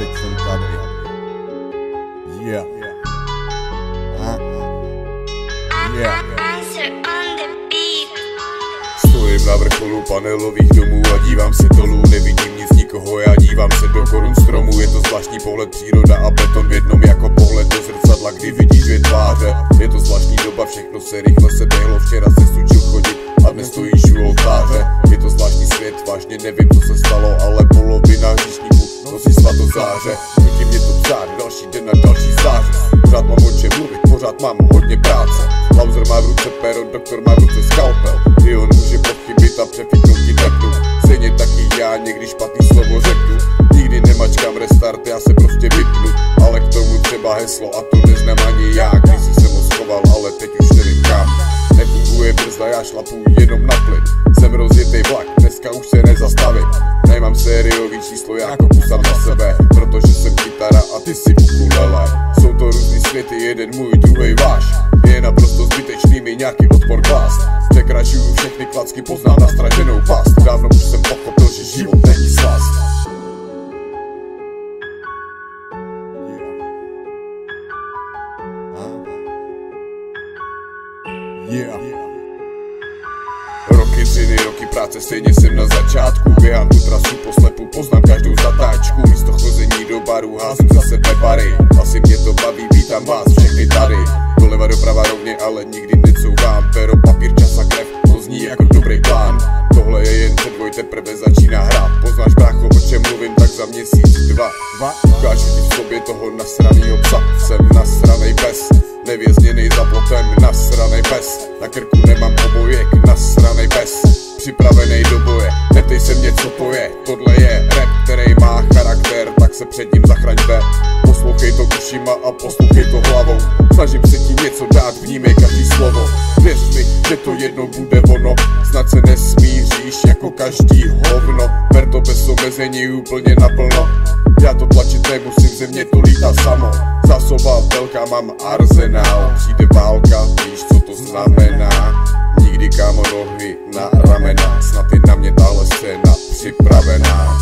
teď jsem tady. Yeah. Yeah. Stojím na vrcholu panelových domů a dívám se dolů, nevidím nic nikoho, já dívám se do korun stromů. Je to zvláštní pohled, příroda a beton v jednom, jako pohled do zrcadla, kdy vidíš dvě tváře. Je to zvláštní doba, všechno se rychle seběhlo, včera se učil chodit a dnes stojíš u oltáře. Je to zvláštní svět, vážně nevím, co se stalo, ale polovina hříšníků nosí svatozáře. Nutí mě to psát, další den a další zářez. Pořád mám o čem mluvit, pořád mám hodně práce. Lauser má v ruce pero, doktor má v ruce skalpel. I on může pochybit a přefíknout ti tepnu. Stejně taky já někdy špatný slovo řeknu. Nikdy nemačkám restart, já se prostě vypnu. Ale k tomu třeba heslo a to neznám ani já. Když jsem ho schoval, ale teď už nevím kam. Nefunguje brzda, já šlapu jenom na plyn. Jsem rozjetej vlak, dneska už se nezastavím. Nemám sériový číslo, já kokusám za sebe, protože jsem kytara a ty si ukulele. Jsou to různý světy, jeden můj, druhej váš. Je naprosto zbytečný mi nějaký odpor klást. Překračuju všechny klacky, poznám nastraženou past. Dávno už jsem pochopil, že život není slast. Yeah. Roky dřiny, roky práce, stejně jsem na začátku. Běhám tu trasu poslepu, poznám každou zatáčku. Místo chození do baru házím za sebe bary. Asi mě to baví, vítám vás všechny tady. Doleva doprava rovně, ale nikdy necouvám. Pero, papír, čas a krev, to zní jako dobrý plán. Tohle je jen předvoj, teprve začíná hrát. Poznáš brácho, o čem mluvím, tak za měsíc, dva. Ukážu ti v sobě toho nasranýho psa. Jsem nasranej pes, nevězněnej za plotem, nasranej pes. Na krku nemám obojek, nasranej pes. Připravenej do boje, neptej se mě, co to je. Tohle je rap, který má charakter, tak se před ním zachraňte. Poslouchej to ušima a poslouchej to hlavou. Snažím se ti něco dát, vnímej každý slovo. Věř mi, že to jednou bude ono. Snad se nesmíříš jako každý hovno. Ber to bez omezení úplně naplno. Já to tlačit nemusím, země to lítá samo. Zásoba velká, mám arzenál. Přijde válka, víš, co to znamená. Nikdy, kámo, nohy na ramena. Snad je na mě tahle scéna připravená.